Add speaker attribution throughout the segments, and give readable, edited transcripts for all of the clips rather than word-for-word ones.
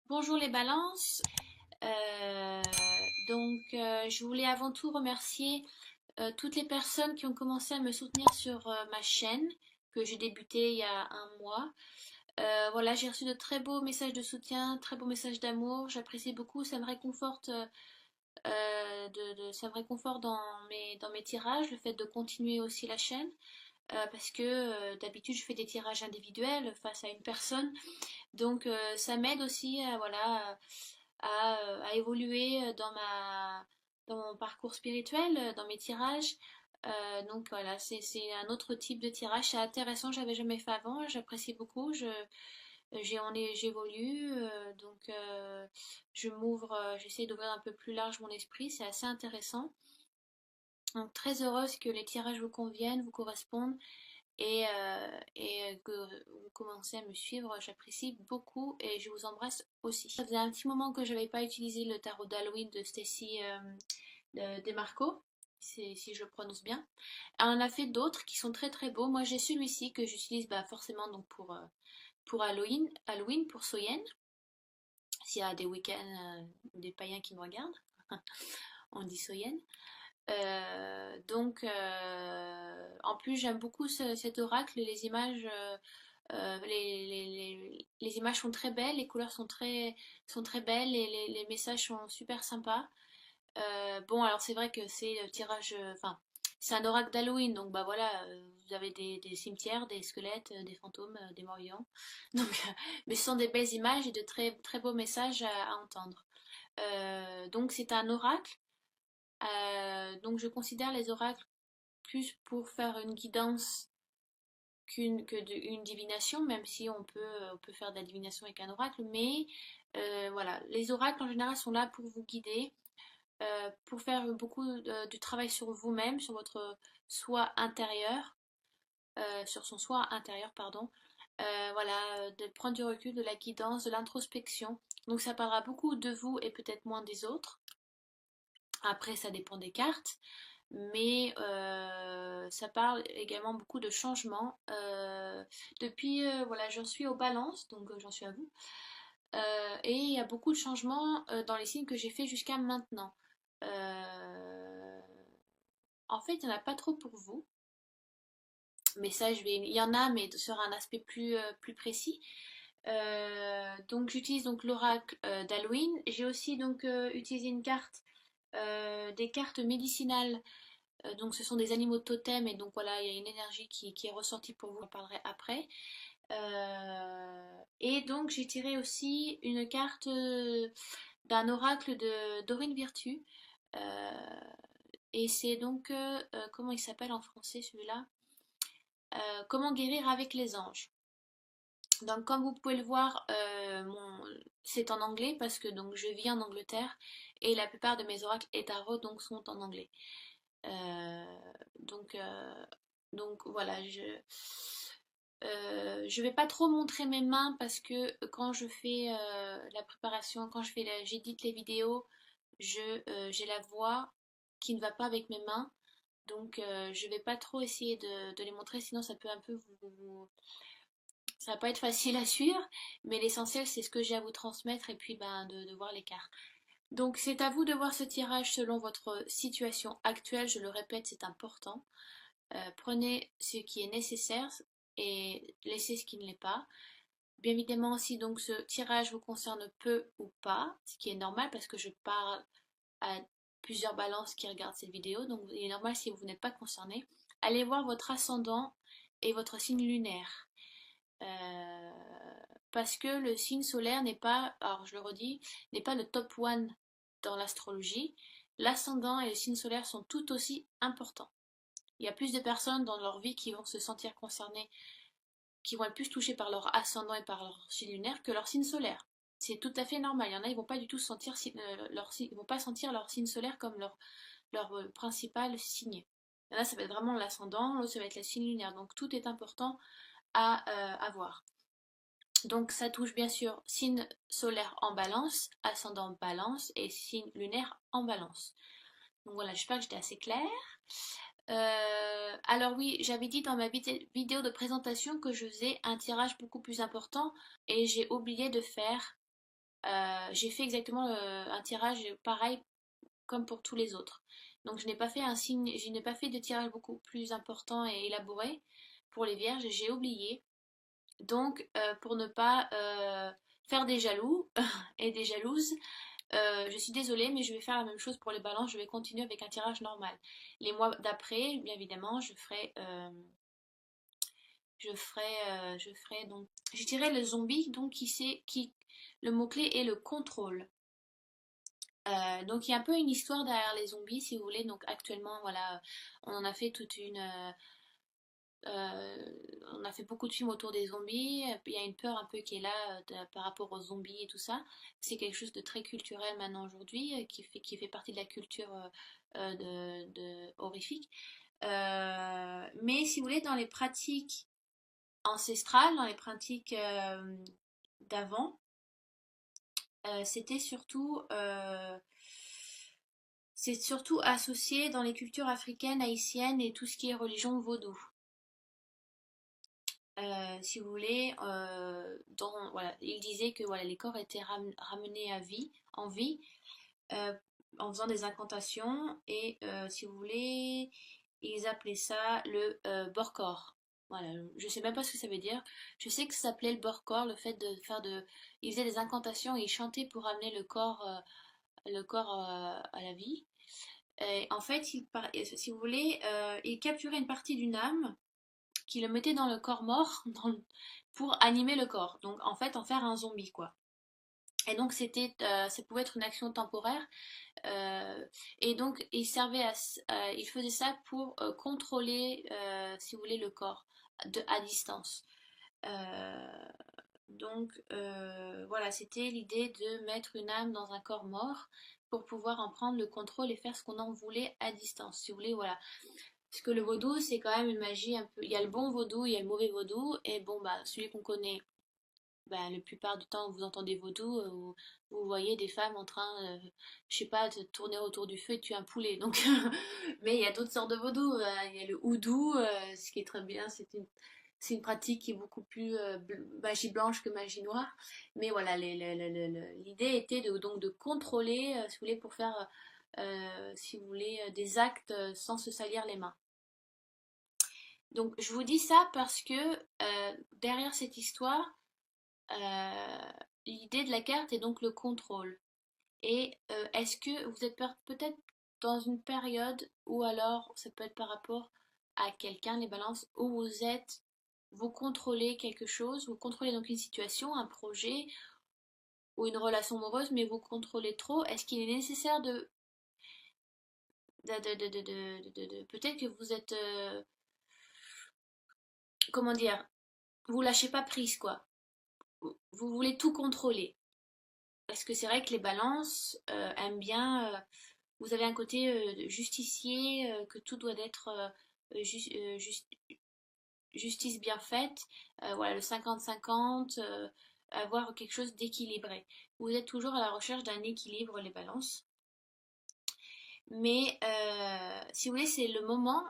Speaker 1: Bonjour les balances. Je voulais avant tout remercier toutes les personnes qui ont commencé à me soutenir sur ma chaîne que j'ai débutée il y a un mois. Voilà, j'ai reçu de très beaux messages de soutien, très beaux messages d'amour. J'apprécie beaucoup, ça me réconforte, ça me réconforte dans mes tirages, le fait de continuer aussi la chaîne. Parce que d'habitude je fais des tirages individuels face à une personne, donc ça m'aide aussi à, voilà, à évoluer dans mon parcours spirituel, dans mes tirages. Donc voilà, c'est un autre type de tirage, c'est intéressant, j'avais jamais fait avant, j'apprécie beaucoup, j'évolue, je m'ouvre, j'essaie d'ouvrir un peu plus large mon esprit, c'est assez intéressant. Donc très heureuse que les tirages vous conviennent, vous correspondent et que vous commencez à me suivre, j'apprécie beaucoup et je vous embrasse aussi. Ça faisait un petit moment que je n'avais pas utilisé le tarot d'Halloween de Stacy Demarco, si je le prononce bien. Elle en a fait d'autres qui sont très très beaux. Moi j'ai celui-ci que j'utilise forcément donc pour Halloween, pour Soyen, s'il y a des week-ends, des païens qui me regardent, on dit Soyen. En plus, j'aime beaucoup cet oracle, les images, les images sont très belles, les couleurs sont très belles et les messages sont super sympas. Bon, alors c'est vrai que c'est le tirage, enfin, c'est un oracle d'Halloween, donc bah voilà, vous avez des cimetières, des squelettes, des fantômes, des morts-vivants. Donc, mais ce sont des belles images et de très très beaux messages à entendre. Donc c'est un oracle. Donc je considère les oracles plus pour faire une guidance une divination, même si on peut faire de la divination avec un oracle, mais voilà, les oracles en général sont là pour vous guider, pour faire beaucoup du travail sur vous-même, sur votre soi intérieur, sur son soi intérieur, pardon. Voilà, de prendre du recul, de la guidance, de l'introspection. Donc ça parlera beaucoup de vous et peut-être moins des autres. Après, ça dépend des cartes, mais ça parle également beaucoup de changements. Voilà, j'en suis aux balances, donc j'en suis à vous. Et il y a beaucoup de changements dans les signes que j'ai fait jusqu'à maintenant. Euh, En fait, il n'y en a pas trop pour vous, mais ça, il y en a, mais sur un aspect plus précis. Donc j'utilise donc l'oracle d'Halloween. J'ai aussi donc utilisé une carte, des cartes médicinales. Donc ce sont des animaux totems et donc voilà, il y a une énergie qui est ressortie pour vous, j'en parlerai après. Et donc j'ai tiré aussi une carte d'un oracle de Dorine Virtue. Euh, et c'est donc, comment il s'appelle en français celui-là? Comment guérir avec les anges. Donc comme vous pouvez le voir, c'est en anglais parce que donc je vis en Angleterre et la plupart de mes oracles et tarots donc sont en anglais. Euh, donc, euh, donc voilà, je vais pas trop montrer mes mains parce que quand je fais la préparation, j'édite les vidéos, j'ai la voix qui ne va pas avec mes mains. Donc je vais pas trop essayer de les montrer, sinon ça peut un peu ça va pas être facile à suivre, mais l'essentiel c'est ce que j'ai à vous transmettre et puis de voir les cartes. Donc c'est à vous de voir ce tirage selon votre situation actuelle, je le répète, c'est important. Prenez ce qui est nécessaire et laissez ce qui ne l'est pas. Bien évidemment, si donc ce tirage vous concerne peu ou pas, ce qui est normal parce que je parle à plusieurs balances qui regardent cette vidéo, donc il est normal si vous n'êtes pas concerné. Allez voir votre ascendant et votre signe lunaire. Euh, Parce que le signe solaire n'est pas, alors je le redis, n'est pas le top one dans l'astrologie. L'ascendant et le signe solaire sont tout aussi importants. Il y a plus de personnes dans leur vie qui vont se sentir concernées, qui vont être plus touchées par leur ascendant et par leur signe lunaire que leur signe solaire. C'est tout à fait normal. Il y en a, ils vont pas du tout sentir ils vont pas sentir leur signe solaire comme leur principal signe. Il y en a, ça va être vraiment l'ascendant, l'autre, ça va être le signe lunaire. Donc tout est important à avoir. Donc ça touche bien sûr signe solaire en balance, ascendant balance et signe lunaire en balance. Donc voilà, j'espère que j'étais assez claire. Alors oui, j'avais dit dans ma vidéo de présentation que je faisais un tirage beaucoup plus important et j'ai oublié de faire j'ai fait exactement un tirage pareil comme pour tous les autres. Donc je n'ai pas fait un signe, je n'ai pas fait de tirage beaucoup plus important et élaboré pour les vierges, j'ai oublié. Donc pour ne pas faire des jaloux et des jalouses, je suis désolée, mais je vais faire la même chose pour les balances. Je vais continuer avec un tirage normal. Les mois d'après, bien évidemment, je ferai donc, je dirais le zombie, donc le mot-clé est le contrôle. Donc il y a un peu une histoire derrière les zombies, si vous voulez. Donc actuellement, voilà, on en a fait on a fait beaucoup de films autour des zombies. Il y a une peur un peu qui est là par rapport aux zombies et tout ça. C'est quelque chose de très culturel maintenant aujourd'hui, qui fait partie de la culture horrifique. Mais si vous voulez, dans les pratiques ancestrales, dans les pratiques d'avant, c'était c'est surtout associé dans les cultures africaines, haïtiennes et tout ce qui est religion vaudou. Si vous voulez, voilà, il disait que voilà, les corps étaient ramenés en vie, euh, en faisant des incantations et si vous voulez, ils appelaient ça le Borkor. Voilà, je sais même pas ce que ça veut dire. Je sais que ça s'appelait le Borkor, le fait de faire ils faisaient des incantations et ils chantaient pour ramener le corps à la vie. Et en fait, si vous voulez, ils capturaient une partie d'une âme qui le mettait dans le corps mort pour animer le corps. Donc en fait, en faire un zombie quoi. Et donc ça pouvait être une action temporaire. Et donc il faisait ça pour contrôler, si vous voulez, le corps à distance. Euh, voilà, c'était l'idée de mettre une âme dans un corps mort pour pouvoir en prendre le contrôle et faire ce qu'on en voulait à distance. Si vous voulez, voilà. Parce que le vaudou, c'est quand même une magie un peu. Il y a le bon vaudou, il y a le mauvais vaudou. Et bon, bah, celui qu'on connaît, bah, la plupart du temps, vous entendez vaudou, vous voyez des femmes en train, je sais pas, de tourner autour du feu et de tuer un poulet. Donc, mais il y a d'autres sortes de vaudou. Il y a le houdou, ce qui est très bien. C'est une pratique qui est beaucoup plus magie blanche que magie noire. Mais voilà, l'idée était donc de contrôler, si vous voulez, pour faire, si vous voulez, des actes sans se salir les mains. Donc je vous dis ça parce que derrière cette histoire, euh, l'idée de la carte est donc le contrôle. Et est-ce que vous êtes peut-être dans une période ou alors ça peut être par rapport à quelqu'un, les balances, où vous contrôlez quelque chose, vous contrôlez donc une situation, un projet ou une relation amoureuse, mais vous contrôlez trop. Est-ce qu'il est nécessaire peut-être que vous êtes, comment dire, vous lâchez pas prise quoi. Vous voulez tout contrôler. Parce que c'est vrai que les balances aiment bien, vous avez un côté justicier, que tout doit être justice bien faite, voilà, le 50-50, avoir quelque chose d'équilibré. Vous êtes toujours à la recherche d'un équilibre, les balances. Mais si vous voulez, c'est le moment,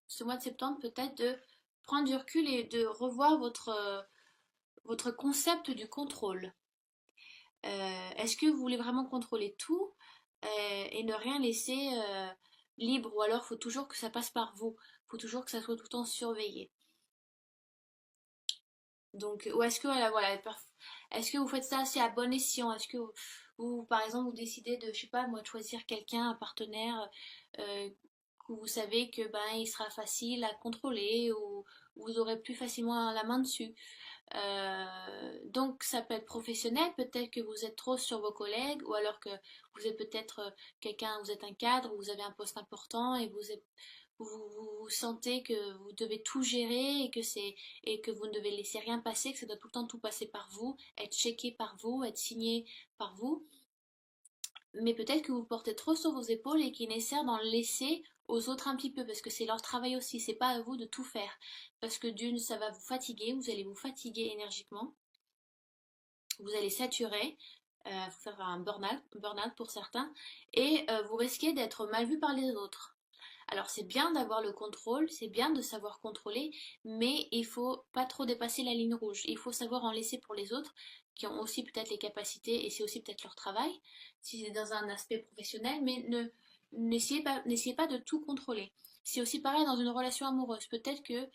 Speaker 1: ce mois de septembre, peut-être de prendre du recul et de revoir votre concept du contrôle. Est-ce que vous voulez vraiment contrôler tout et ne rien laisser libre, ou alors faut toujours que ça passe par vous, faut toujours que ça soit tout le temps surveillé. Donc, ou est-ce que voilà, est-ce que vous faites ça assez à bon escient? Est-ce que par exemple, vous décidez de, je sais pas, moi, de choisir quelqu'un, un partenaire euh, que vous savez que ben il sera facile à contrôler ou vous aurez plus facilement la main dessus. Donc ça peut être professionnel, peut-être que vous êtes trop sur vos collègues, ou alors que vous êtes peut-être vous êtes un cadre, vous avez un poste important et vous sentez que vous devez tout gérer et que vous ne devez laisser rien passer, que ça doit tout le temps tout passer par vous, être checké par vous, être signé par vous. Mais peut-être que vous portez trop sur vos épaules et qu'il est nécessaire d'en laisser aux autres un petit peu, parce que c'est leur travail aussi, c'est pas à vous de tout faire. Parce que d'une, ça va vous fatiguer, vous allez vous fatiguer énergiquement, vous allez saturer, faire un burn-out pour certains, et vous risquez d'être mal vu par les autres. Alors c'est bien d'avoir le contrôle, c'est bien de savoir contrôler, mais il faut pas trop dépasser la ligne rouge. Il faut savoir en laisser pour les autres qui ont aussi peut-être les capacités et c'est aussi peut-être leur travail, si c'est dans un aspect professionnel, mais n'essayez pas de tout contrôler. C'est aussi pareil dans une relation amoureuse. Peut-être que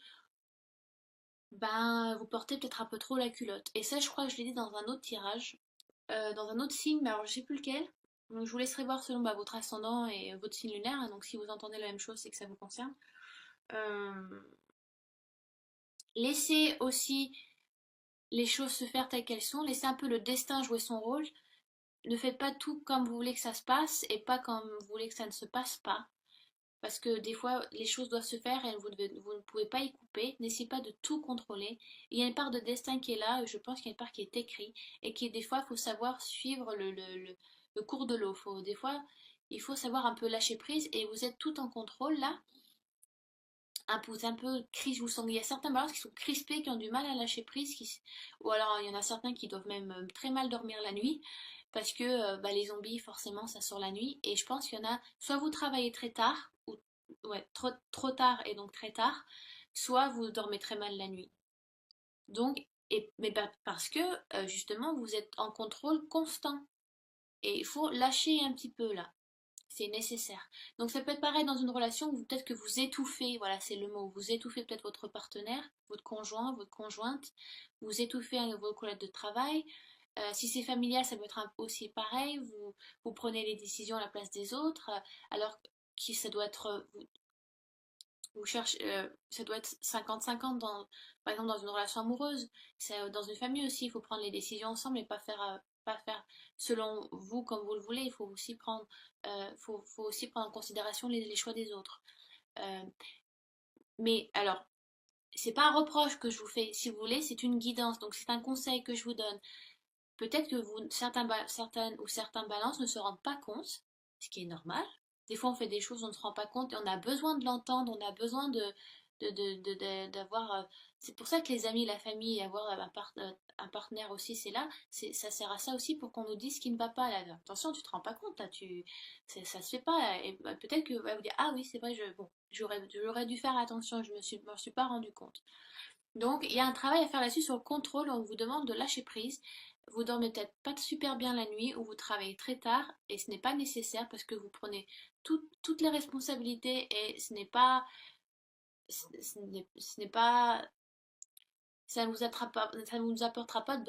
Speaker 1: ben, vous portez peut-être un peu trop la culotte. Et ça, je crois que je l'ai dit dans un autre tirage, dans un autre signe, mais alors je sais plus lequel. Donc je vous laisserai voir selon bah, votre ascendant et votre signe lunaire, hein. Donc si vous entendez la même chose, c'est que ça vous concerne. Euh, Laissez aussi les choses se faire telles qu'elles sont, laissez un peu le destin jouer son rôle. Ne faites pas tout comme vous voulez que ça se passe et pas comme vous voulez que ça ne se passe pas. Parce que des fois, les choses doivent se faire et vous ne pouvez pas y couper. N'essayez pas de tout contrôler. Il y a une part de destin qui est là, je pense qu'il y a une part qui est écrite, et qui des fois, il faut savoir suivre le cours de l'eau. Des fois, il faut savoir un peu lâcher prise, et vous êtes tout en contrôle là. Vous êtes un peu crispé, vous sentez, il y a certains balances qui sont crispés, qui ont du mal à lâcher prise, ou alors il y en a certains qui doivent même très mal dormir la nuit, parce que bah, les zombies, forcément, ça sort la nuit. Et je pense qu'il y en a, soit vous travaillez très tard, ou ouais, trop tard et donc très tard, soit vous dormez très mal la nuit. Donc, mais parce que justement, vous êtes en contrôle constant. Et il faut lâcher un petit peu là. C'est nécessaire. Donc ça peut être pareil dans une relation où peut-être que vous étouffez, voilà c'est le mot, vous étouffez peut-être votre partenaire, votre conjoint, votre conjointe, vous étouffez vos collègues de travail. Si c'est familial, ça peut être aussi pareil, vous prenez les décisions à la place des autres, alors que ça doit être, vous cherchez, ça doit être 50-50 par exemple dans une relation amoureuse. Dans une famille aussi, il faut prendre les décisions ensemble et pas faire selon vous comme vous le voulez. Il faut aussi faut aussi prendre en considération les choix des autres. Euh, mais alors, c'est pas un reproche que je vous fais, si vous voulez, c'est une guidance. Donc c'est un conseil que je vous donne. Peut-être que certaines ou certains balances ne se rendent pas compte, ce qui est normal. Des fois, on fait des choses, on ne se rend pas compte et on a besoin de l'entendre, on a besoin d'avoir. C'est pour ça que les amis, la famille, avoir un partenaire aussi, c'est là. Ça sert à ça aussi pour qu'on nous dise ce qui ne va pas. Là. Attention, tu te rends pas compte, là, ça se fait pas. Et bah, peut-être que va vous dire, ah oui, c'est vrai, bon, j'aurais dû faire attention, m'en suis pas rendu compte. Donc, il y a un travail à faire là-dessus sur le contrôle. On vous demande de lâcher prise. Vous dormez peut-être pas super bien la nuit ou vous travaillez très tard et ce n'est pas nécessaire parce que vous prenez toutes les responsabilités et ce n'est pas, ça ne vous apportera pas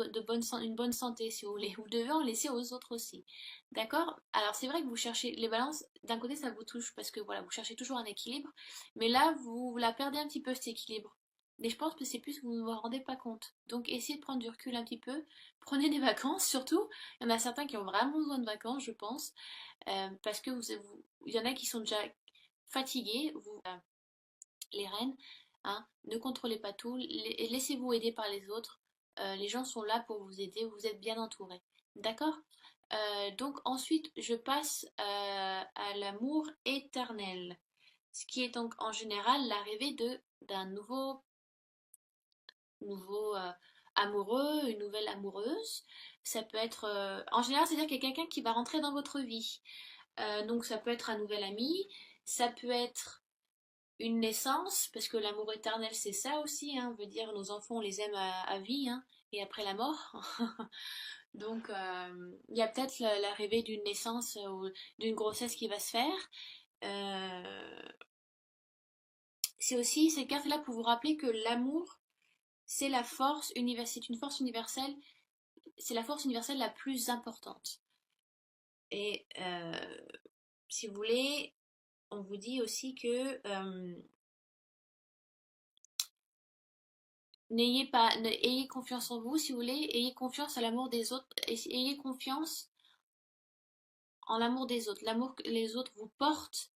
Speaker 1: une bonne santé si vous voulez. Vous devez en laisser aux autres aussi. D'accord? Alors c'est vrai que vous cherchez les balances, d'un côté ça vous touche parce que voilà, vous cherchez toujours un équilibre, mais là vous la perdez un petit peu cet équilibre. Mais je pense que c'est plus que vous ne vous en rendez pas compte. Donc essayez de prendre du recul un petit peu. Prenez des vacances surtout. Il y en a certains qui ont vraiment besoin de vacances, je pense. Parce que il y en a qui sont déjà fatigués. Les reines, hein, ne contrôlez pas tout, laissez-vous aider par les autres. Les gens sont là pour vous aider, vous êtes bien entourés. D'accord? Donc ensuite, je passe à l'amour éternel, ce qui est donc en général l'arrivée d'un nouveau amoureux, une nouvelle amoureuse. Ça peut être, en général, c'est-à-dire qu'il y a quelqu'un qui va rentrer dans votre vie. Donc ça peut être un nouvel ami, ça peut être une naissance, parce que l'amour éternel c'est ça aussi, hein, veut dire nos enfants on les aime à vie, hein, et après la mort. Donc il y a peut-être l'arrivée d'une naissance ou d'une grossesse qui va se faire. Euh, c'est aussi ces cartes-là pour vous rappeler que l'amour c'est la force universelle, c'est une force universelle, c'est la force universelle la plus importante. Et si vous voulez, on vous dit aussi que ayez confiance en vous si vous voulez, ayez confiance à l'amour des autres, ayez confiance en l'amour des autres, l'amour que les autres vous portent,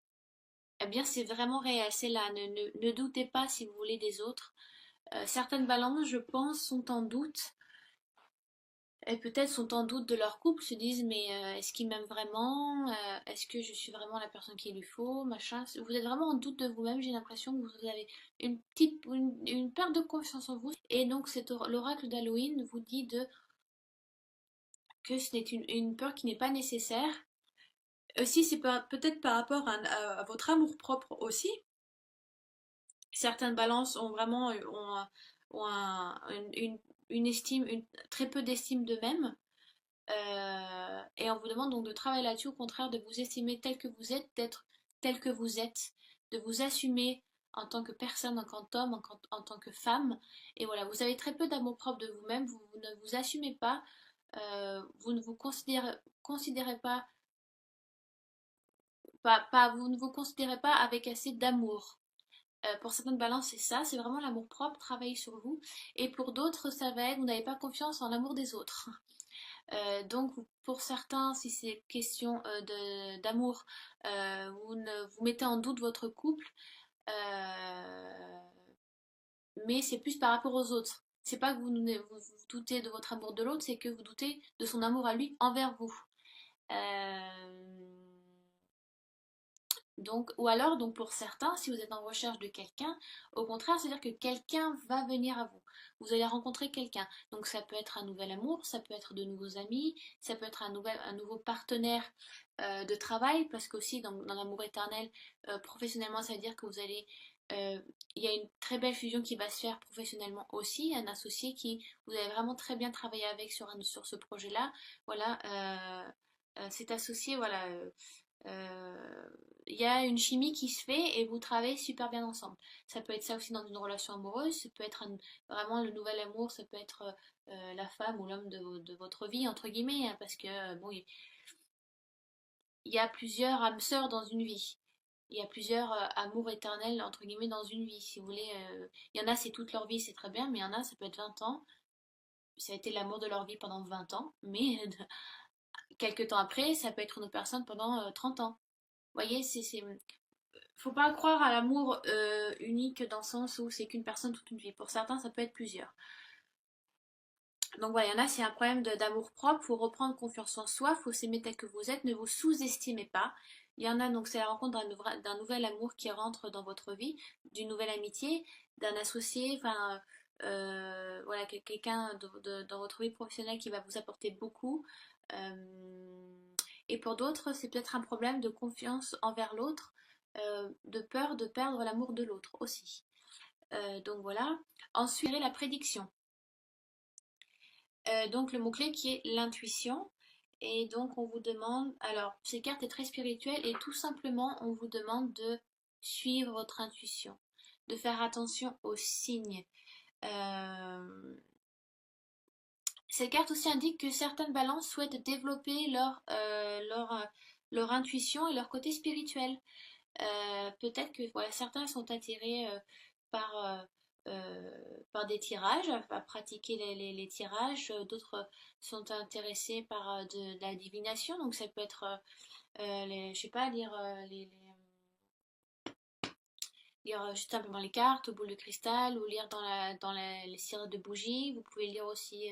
Speaker 1: eh bien c'est vraiment réel, c'est là, ne doutez pas si vous voulez des autres. Certaines balances, je pense, sont en doute, et peut-être sont en doute de leur couple, se disent mais est-ce qu'il m'aime vraiment? Est-ce que je suis vraiment la personne qu'il lui faut? Machin. Vous êtes vraiment en doute de vous-même, j'ai l'impression que vous avez une perte de confiance en vous. Et donc l'oracle d'Halloween vous dit que ce n'est une peur qui n'est pas nécessaire,
Speaker 2: Aussi, c'est peut-être par rapport à votre amour-propre aussi. Certaines balances ont vraiment ont une estime, très peu d'estime d'eux-mêmes. Et on vous demande donc de travailler là-dessus, au contraire, de vous estimer tel que vous êtes, d'être tel que vous êtes, de vous assumer en tant que personne, en tant qu'homme, en tant que femme. Et voilà, vous avez très peu d'amour propre de vous-même, vous ne vous assumez pas, vous ne vous considérez vous ne vous considérez pas avec assez d'amour. Pour certaines balances, c'est ça, c'est vraiment l'amour propre, travailler sur vous. Et pour d'autres, ça va être, vous n'avez pas confiance en l'amour des autres. Donc pour certains, si c'est question d'amour, vous, vous mettez en doute votre couple, euh, mais c'est plus par rapport aux autres. C'est pas que vous doutez de votre amour de l'autre, c'est que vous doutez de son amour à lui envers vous. Euh, donc, ou alors, donc pour certains, si vous êtes en recherche de quelqu'un, au contraire, c'est-à-dire que quelqu'un va venir à vous. Vous allez rencontrer quelqu'un. Donc ça peut être un nouvel amour, ça peut être de nouveaux amis, ça peut être un nouveau partenaire de travail, parce qu'aussi dans l'amour éternel, professionnellement, ça veut dire que euh, il y a une très belle fusion qui va se faire professionnellement aussi, un associé qui vous avez vraiment très bien travaillé avec sur ce projet-là. Voilà, cet associé, voilà. Euh, il y a une chimie qui se fait et vous travaillez super bien ensemble. Ça peut être ça aussi dans une relation amoureuse, ça peut être vraiment le nouvel amour, ça peut être la femme ou l'homme de votre vie, entre guillemets, hein, parce que bon, il y a plusieurs âmes sœurs dans une vie. Il y a plusieurs amours éternels, entre guillemets, dans une vie, si vous voulez. Il y en a, c'est toute leur vie, c'est très bien, mais il y en a, ça peut être 20 ans. Ça a été l'amour de leur vie pendant 20 ans, mais quelques temps après, ça peut être une autre personne pendant 30 ans. Vous voyez, faut pas croire à l'amour unique dans le sens où c'est qu'une personne toute une vie. Pour certains, ça peut être plusieurs. Donc voilà, il y en a, c'est un problème d'amour propre. Faut reprendre confiance en soi, faut s'aimer tel que vous êtes, ne vous sous-estimez pas. Il y en a donc, c'est la rencontre d'un nouvel amour qui rentre dans votre vie, d'une nouvelle amitié, d'un associé, enfin voilà, quelqu'un dans votre vie professionnelle qui va vous apporter beaucoup. Et pour d'autres, c'est peut-être un problème de confiance envers l'autre, de peur de perdre l'amour de l'autre aussi. Donc voilà. Ensuite, la prédiction. Donc le mot-clé qui est l'intuition. Et donc on vous demande, alors cette carte est très spirituelle et tout simplement on vous demande de suivre votre intuition, de faire attention aux signes. Euh, Cette carte aussi indique que certaines balances souhaitent développer leur intuition et leur côté spirituel. Peut-être que voilà, certains sont attirés par, par des tirages, à pratiquer les tirages, d'autres sont intéressés par de la divination, donc ça peut être, je sais pas, lire juste simplement les cartes, boule de cristal, ou lire les cires de bougies. Vous pouvez lire aussi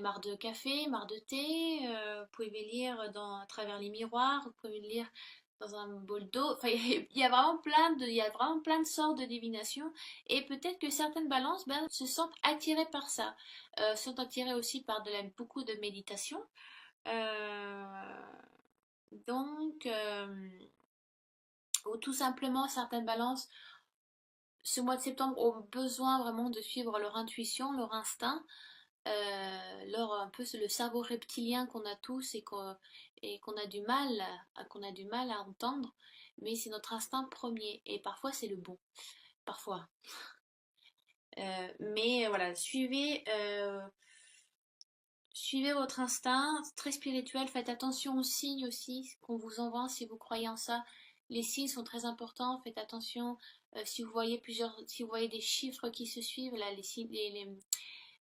Speaker 2: marre de café, marre de thé, vous pouvez lire à travers les miroirs, vous pouvez lire dans un bol d'eau. Enfin, il y a vraiment il y a vraiment plein de sortes de divination. Et peut-être que certaines balances se sentent attirées par ça, sont attirées aussi par beaucoup de méditation. Euh, donc, ou tout simplement, certaines balances ce mois de septembre ont besoin vraiment de suivre leur intuition, leur instinct, un peu le cerveau reptilien qu'on a tous et qu'on a du mal à entendre, mais c'est notre instinct premier et parfois c'est le bon, parfois. Mais voilà, suivez votre instinct, c'est très spirituel, faites attention aux signes aussi qu'on vous envoie si vous croyez en ça. Les signes sont très importants, faites attention si vous voyez des chiffres qui se suivent, là, les signes,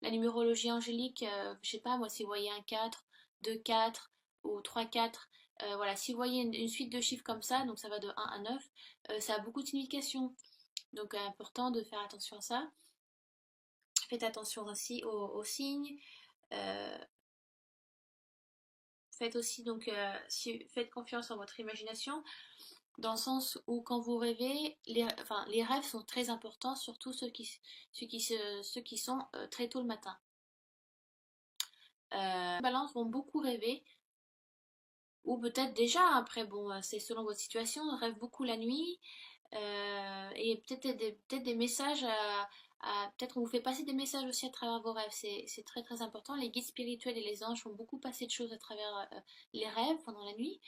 Speaker 2: la numérologie angélique, je sais pas moi, si vous voyez un 4, 2 4 ou 3 4, voilà, si vous voyez une suite de chiffres comme ça, donc ça va de 1 à 9, ça a beaucoup de signification. Donc important de faire attention à ça. Faites attention aussi aux signes. Euh, Faites aussi donc faites confiance en votre imagination dans le sens où quand vous rêvez, enfin, les rêves sont très importants, surtout ceux qui sont très tôt le matin. Les balances vont beaucoup rêver
Speaker 1: Ou peut-être déjà, après, bon, c'est selon votre situation, on rêve beaucoup la nuit, et peut-être des messages peut-être on vous fait passer des messages aussi à travers vos rêves, c'est très très important. Les guides spirituels et les anges font beaucoup passer de choses à travers les rêves pendant la nuit.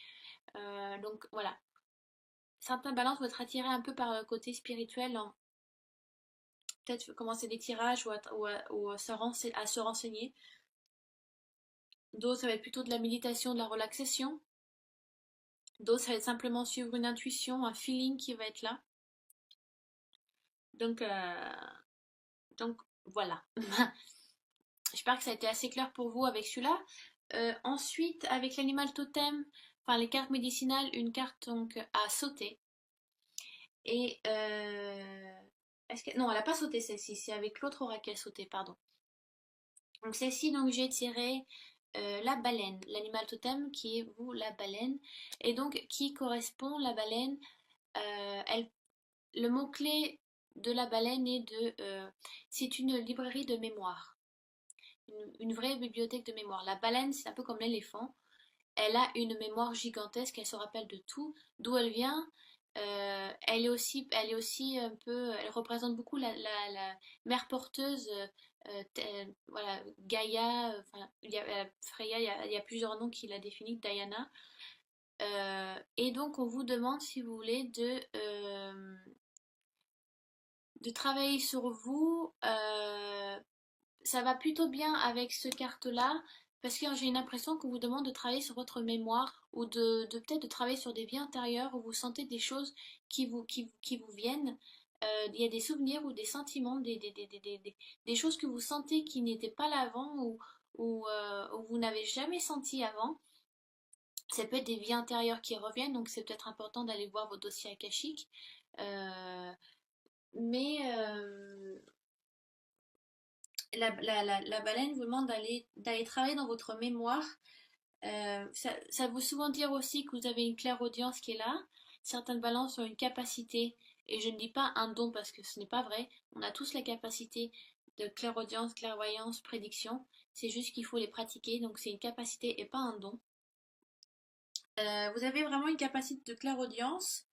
Speaker 1: Donc voilà, certains balances vont être attirés un peu par le côté spirituel, peut-être commencer des tirages ou à se renseigner. D'autres, ça va être plutôt de la méditation, de la relaxation. D'autres, ça va être simplement suivre une intuition, un feeling qui va être là. Donc, donc voilà. J'espère que ça a été assez clair pour vous avec celui-là. Ensuite, avec l'animal totem, enfin les cartes médicinales, une carte donc à sauter. Et non, elle n'a pas sauté celle-ci, c'est avec l'autre oracle sauté, pardon. Donc celle-ci, donc j'ai tiré la baleine, l'animal totem qui est vous la baleine, et donc qui correspond la baleine. Elle, le mot-clé de la baleine est c'est une librairie de mémoire, une vraie bibliothèque de mémoire. La baleine, c'est un peu comme l'éléphant. Elle a une mémoire gigantesque, elle se rappelle de tout, d'où elle vient. Elle est aussi un peu, elle représente beaucoup la mère porteuse, voilà, Gaïa, enfin, Freya, il y a plusieurs noms qui la définissent, Diana. Et donc on vous demande, si vous voulez, de travailler sur vous. Ça va plutôt bien avec ce carte-là, parce que j'ai une impression qu'on vous demande de travailler sur votre mémoire, ou peut-être de travailler sur des vies antérieures, où vous sentez des choses qui vous viennent. Il y a des souvenirs ou des sentiments, des choses que vous sentez qui n'étaient pas là avant, ou vous n'avez jamais senti avant. Ça peut être des vies antérieures qui reviennent, donc c'est peut-être important d'aller voir vos dossiers akashiques. Euh, mais la baleine vous demande d'aller travailler dans votre mémoire. Ça veut souvent dire aussi que vous avez une clairaudience qui est là. Certaines balances ont une capacité, et je ne dis pas un don parce que ce n'est pas vrai. On a tous la capacité de clairaudience, clairvoyance, prédiction. C'est juste qu'il faut les pratiquer, donc c'est une capacité et pas un don. Vous avez vraiment une capacité de clairaudience.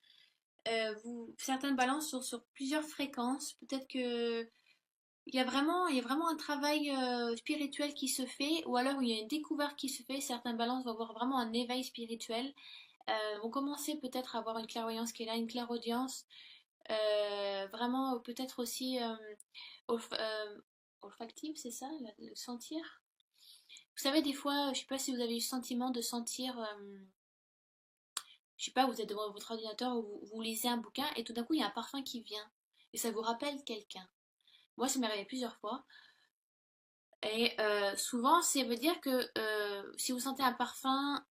Speaker 1: Certaines balances sont sur plusieurs fréquences. Peut-être que il y a vraiment un travail spirituel qui se fait, ou alors il y a une découverte qui se fait. Certaines balances vont avoir vraiment un éveil spirituel, vont commencer peut-être à avoir une clairvoyance qui est là, une clairaudience, vraiment peut-être aussi olfactive, c'est ça, le sentir. Vous savez, des fois, je sais pas si vous avez eu le sentiment de sentir, je sais pas, vous êtes devant votre ordinateur ou vous lisez un bouquin et tout d'un coup il y a un parfum qui vient et ça vous rappelle quelqu'un. Moi, ça m'est arrivé plusieurs fois. Et souvent, ça veut dire que si vous sentez un parfum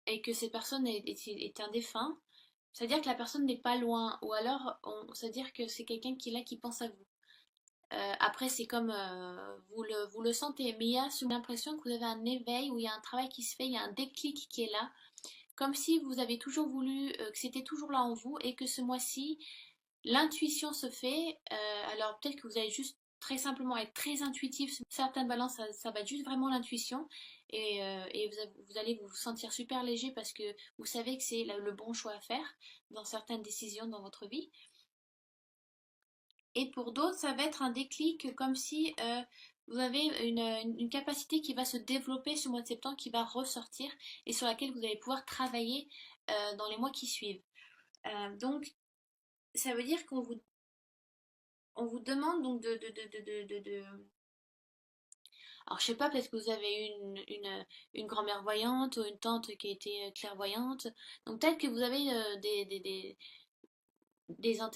Speaker 1: et que cette personne est un défunt, ça veut dire que la personne n'est pas loin. Ou alors, ça veut dire que c'est quelqu'un qui est là, qui pense à vous. Après, c'est comme vous le sentez, mais il y a souvent l'impression que vous avez un éveil, où il y a un travail qui se fait, il y a un déclic qui est là. Comme si vous avez toujours voulu, que c'était toujours là en vous, et que ce mois-ci, l'intuition se fait. Alors peut-être que vous allez juste très simplement être très intuitif. Certaines balances, ça va être juste vraiment l'intuition. Et vous allez vous sentir super léger parce que vous savez que c'est le bon choix à faire dans certaines décisions dans votre vie. Et pour d'autres, ça va être un déclic comme si vous avez une capacité qui va se développer ce mois de septembre, qui va ressortir et sur laquelle vous allez pouvoir travailler dans les mois qui suivent. Donc, ça veut dire on vous demande donc alors je sais pas, peut-être que vous avez une grand-mère voyante ou une tante qui a été clairvoyante. Donc peut-être que vous avez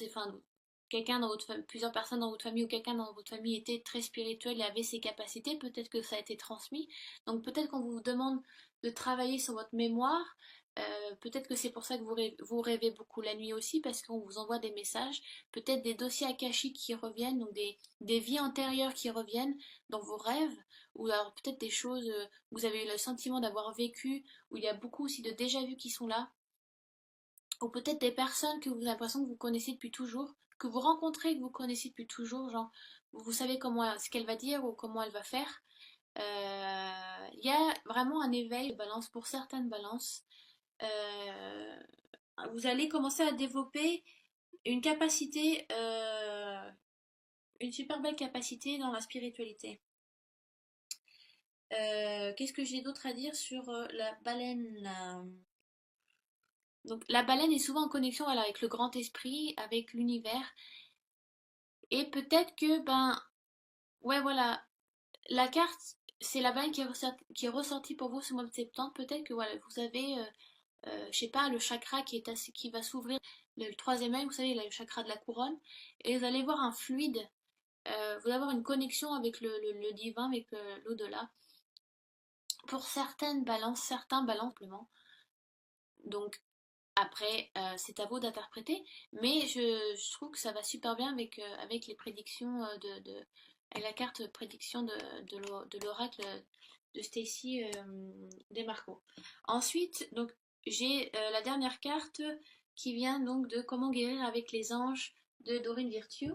Speaker 1: enfin, quelqu'un dans votre famille, plusieurs personnes dans votre famille ou quelqu'un dans votre famille était très spirituel et avait ces capacités. Peut-être que ça a été transmis. Donc peut-être qu'on vous demande de travailler sur votre mémoire. Peut-être que c'est pour ça que vous rêvez beaucoup la nuit aussi, parce qu'on vous envoie des messages, peut-être des dossiers akashiques qui reviennent, donc des vies antérieures qui reviennent dans vos rêves, ou alors peut-être des choses où vous avez eu le sentiment d'avoir vécu, où il y a beaucoup aussi de déjà-vu qui sont là, ou peut-être des personnes que vous avez l'impression que vous connaissez depuis toujours, que vous rencontrez, que vous connaissez depuis toujours, genre vous savez ce qu'elle va dire ou comment elle va faire. Il y a vraiment un éveil de balance pour certaines balances. euh, vous allez commencer à développer une capacité, une super belle capacité dans la spiritualité. Qu'est-ce que j'ai d'autre à dire sur la baleine? Donc la baleine est souvent en connexion voilà, avec le grand esprit, avec l'univers. Et peut-être que, ben, ouais voilà, la carte, c'est la baleine qui est ressortie pour vous ce mois de septembre. Peut-être que voilà, vous avez, je sais pas, le chakra qui va s'ouvrir, le troisième œil, vous savez, le chakra de la couronne. Et vous allez voir un fluide, vous allez avoir une connexion avec le divin, avec l'au-delà. Pour certaines balances, certains balances, simplement. Donc, après, c'est à vous d'interpréter, mais je trouve que ça va super bien avec les prédictions avec la carte prédiction de l'oracle de Stacy Demarco. Ensuite, donc j'ai la dernière carte qui vient donc de Comment guérir avec les anges de Dorine Virtue.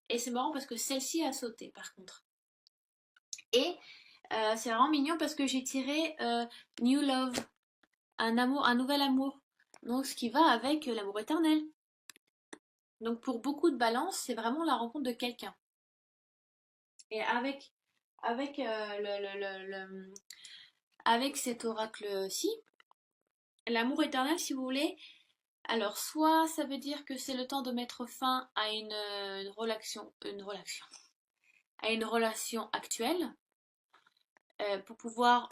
Speaker 1: Et c'est marrant parce que celle-ci a sauté par contre. Et c'est vraiment mignon parce que j'ai tiré New Love, un amour, un nouvel amour. Donc ce qui va avec l'amour éternel. Donc pour beaucoup de balances, c'est vraiment la rencontre de quelqu'un. Et avec, avec cet oracle-ci, l'amour éternel, si vous voulez, alors soit ça veut dire que c'est le temps de mettre fin à à une relation actuelle, pour pouvoir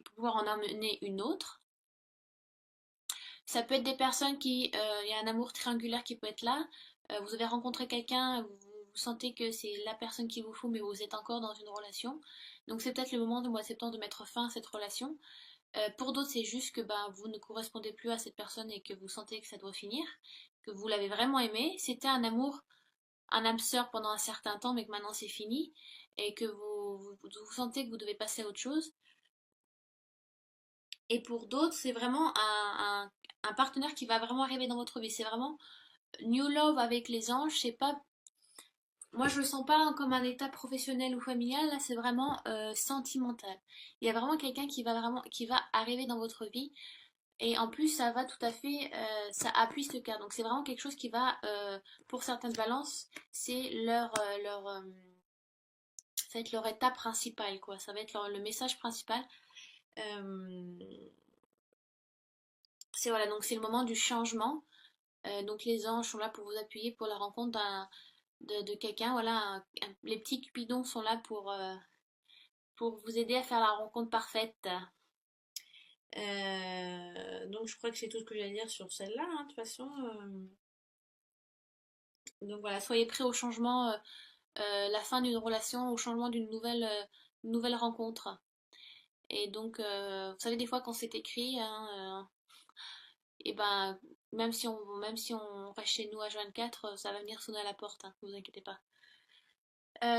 Speaker 1: pour pouvoir en amener une autre. Ça peut être des personnes il y a un amour triangulaire qui peut être là. Vous avez rencontré quelqu'un, vous sentez que c'est la personne qu'il vous faut, mais vous êtes encore dans une relation. Donc c'est peut-être le moment du mois de septembre de mettre fin à cette relation. Pour d'autres, c'est juste que ben, vous ne correspondez plus à cette personne et que vous sentez que ça doit finir, que vous l'avez vraiment aimé. C'était un amour, un âme sœur pendant un certain temps, mais que maintenant c'est fini et que vous sentez que vous devez passer à autre chose. Et pour d'autres, c'est vraiment un partenaire qui va vraiment arriver dans votre vie. C'est vraiment New Love avec les anges. C'est pas, moi je le sens pas comme un état professionnel ou familial. Là, c'est vraiment sentimental. Il y a vraiment quelqu'un qui va arriver dans votre vie. Et en plus, ça va tout à fait, ça appuie ce cas. Donc c'est vraiment quelque chose qui va, pour certaines balances, c'est ça va être leur étape principale, quoi. Ça va être le message principal. Euh, c'est voilà, donc c'est le moment du changement. Donc les anges sont là pour vous appuyer pour la rencontre de quelqu'un. Voilà, les petits cupidons sont là pour vous aider à faire la rencontre parfaite. Donc je crois que c'est tout ce que j'ai à dire sur celle-là, hein, de toute façon. Donc voilà, soyez prêts au changement, la fin d'une relation, au changement d'une nouvelle rencontre. Et donc, vous savez, des fois quand c'est écrit, hein, et ben, même si on reste chez nous H24, ça va venir sonner à la porte, hein, ne vous inquiétez pas.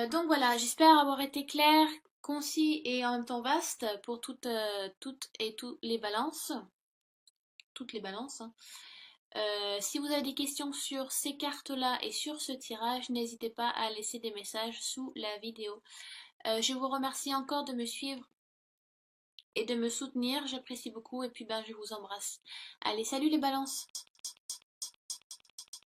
Speaker 1: Donc voilà, j'espère avoir été clair, concis et en même temps vaste pour toutes et tous les balances. Toutes les balances, hein. Si vous avez des questions sur ces cartes-là et sur ce tirage, n'hésitez pas à laisser des messages sous la vidéo. Je vous remercie encore de me suivre et de me soutenir, j'apprécie beaucoup et puis ben je vous embrasse. Allez, salut les balances!